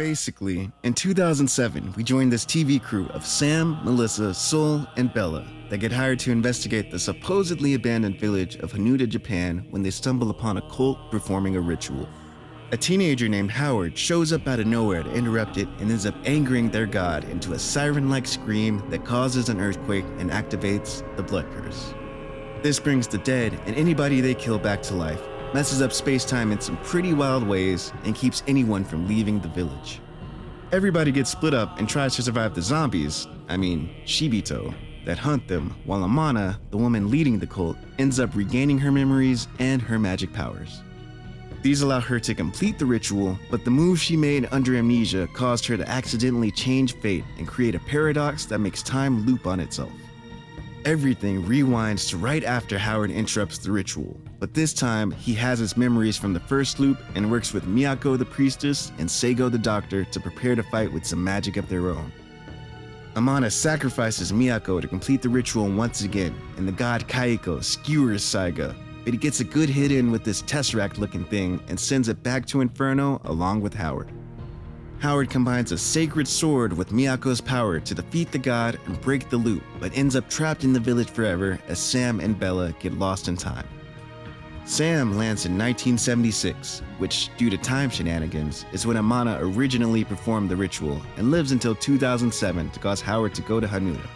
Basically, in 2007, we joined this TV crew of Sam, Melissa, Sol, and Bella that get hired to investigate the supposedly abandoned village of Hanuda, Japan when they stumble upon a cult performing a ritual. A teenager named Howard shows up out of nowhere to interrupt it and ends up angering their god into a siren-like scream that causes an earthquake and activates the blood curse. This brings the dead and anybody they kill back to life, messes up space-time in some pretty wild ways, and keeps anyone from leaving the village. Everybody gets split up and tries to survive the zombies, Shibito, that hunt them, while Amana, the woman leading the cult, ends up regaining her memories and her magic powers. These allow her to complete the ritual, but the move she made under amnesia caused her to accidentally change fate and create a paradox that makes time loop on itself. Everything rewinds to right after Howard interrupts the ritual, but this time he has his memories from the first loop and works with Miyako the priestess and Seigo the doctor to prepare to fight with some magic of their own. Amana sacrifices Miyako to complete the ritual once again, and the god Kaiko skewers Saiga, but he gets a good hit in with this tesseract-looking thing and sends it back to Inferno along with Howard. Howard combines a sacred sword with Miyako's power to defeat the god and break the loop, but ends up trapped in the village forever as Sam and Bella get lost in time. Sam lands in 1976, which, due to time shenanigans, is when Amana originally performed the ritual, and lives until 2007 to cause Howard to go to Hanuda.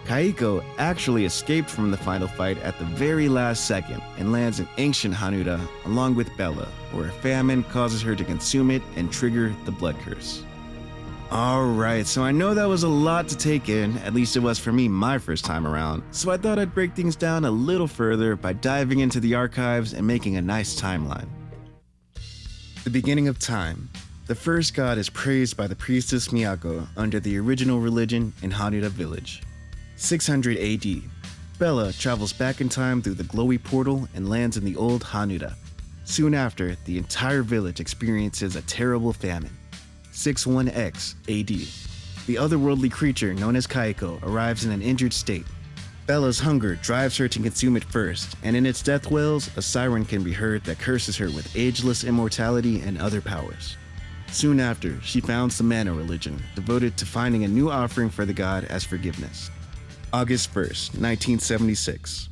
Kaiko actually escaped from the final fight at the very last second and lands in ancient Hanuda along with Bella, where a famine causes her to consume it and trigger the blood curse. Alright, so I know that was a lot to take in, at least it was for me my first time around, so I thought I'd break things down a little further by diving into the archives and making a nice timeline. The beginning of time. The first god is praised by the priestess Miyako under the original religion in Hanuda village. 600 AD. Bella travels back in time through the glowy portal and lands in the old Hanuda. Soon after, the entire village experiences a terrible famine. 61X AD. The otherworldly creature known as Kaiko arrives in an injured state. Bella's hunger drives her to consume it first, and in its death wails, a siren can be heard that curses her with ageless immortality and other powers. Soon after, she founds the Mana religion, devoted to finding a new offering for the god as forgiveness. August 1st, 1976.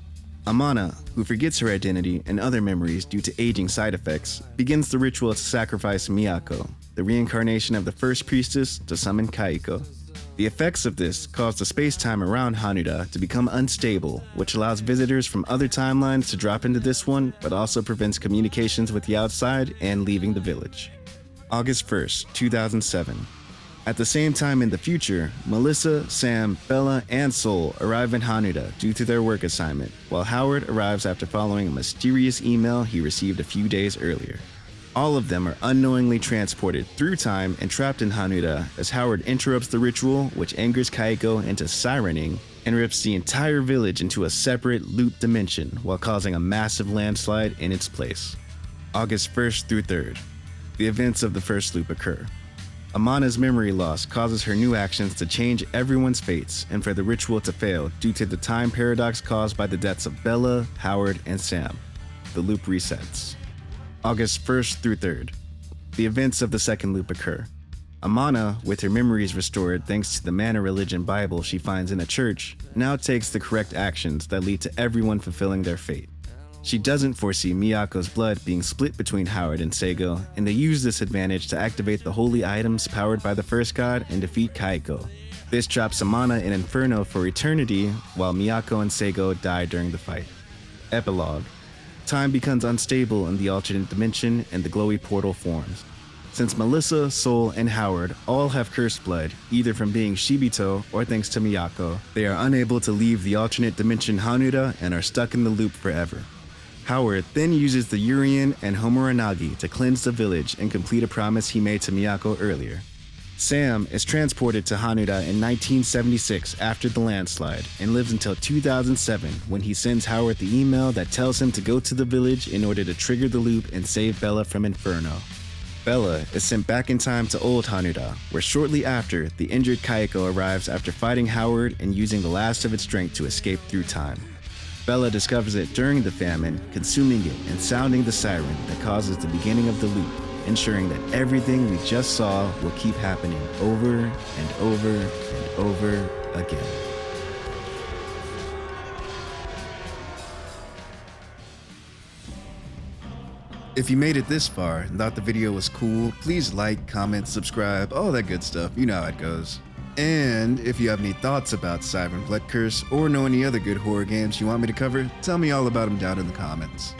Amana, who forgets her identity and other memories due to aging side effects, begins the ritual to sacrifice Miyako, the reincarnation of the first priestess, to summon Kaiko. The effects of this cause the space-time around Hanuda to become unstable, which allows visitors from other timelines to drop into this one, but also prevents communications with the outside and leaving the village. August 1st, 2007. At the same time in the future, Melissa, Sam, Bella, and Sol arrive in Hanuda due to their work assignment, while Howard arrives after following a mysterious email he received a few days earlier. All of them are unknowingly transported through time and trapped in Hanuda as Howard interrupts the ritual, which angers Kaiko into sirening and rips the entire village into a separate loop dimension while causing a massive landslide in its place. August 1st through 3rd. The events of the first loop occur. Amana's memory loss causes her new actions to change everyone's fates and for the ritual to fail due to the time paradox caused by the deaths of Bella, Howard, and Sam. The loop resets. August 1st through 3rd. The events of the second loop occur. Amana, with her memories restored thanks to the Mana religion Bible she finds in a church, now takes the correct actions that lead to everyone fulfilling their fate. She doesn't foresee Miyako's blood being split between Howard and Seigo, and they use this advantage to activate the holy items powered by the first god and defeat Kaiko. This traps Amana in Inferno for eternity, while Miyako and Seigo die during the fight. Epilogue. Time becomes unstable in the alternate dimension and the glowy portal forms. Since Melissa, Sol, and Howard all have cursed blood, either from being Shibito or thanks to Miyako, they are unable to leave the alternate dimension Hanuda and are stuck in the loop forever. Howard then uses the Urian and Homoranagi to cleanse the village and complete a promise he made to Miyako earlier. Sam is transported to Hanuda in 1976 after the landslide and lives until 2007 when he sends Howard the email that tells him to go to the village in order to trigger the loop and save Bella from Inferno. Bella is sent back in time to Old Hanuda, where shortly after, the injured Kaiko arrives after fighting Howard and using the last of its strength to escape through time. Bella discovers it during the famine, consuming it and sounding the siren that causes the beginning of the loop, ensuring that everything we just saw will keep happening over and over and over again. If you made it this far and thought the video was cool, please like, comment, subscribe, all that good stuff, you know how it goes. And if you have any thoughts about Siren Blood Curse or know any other good horror games you want me to cover, tell me all about them down in the comments.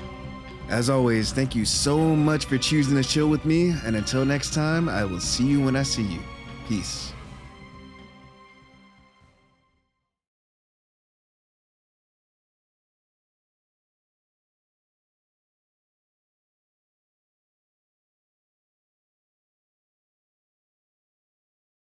As always, thank you so much for choosing to chill with me, and until next time, I will see you when I see you. Peace.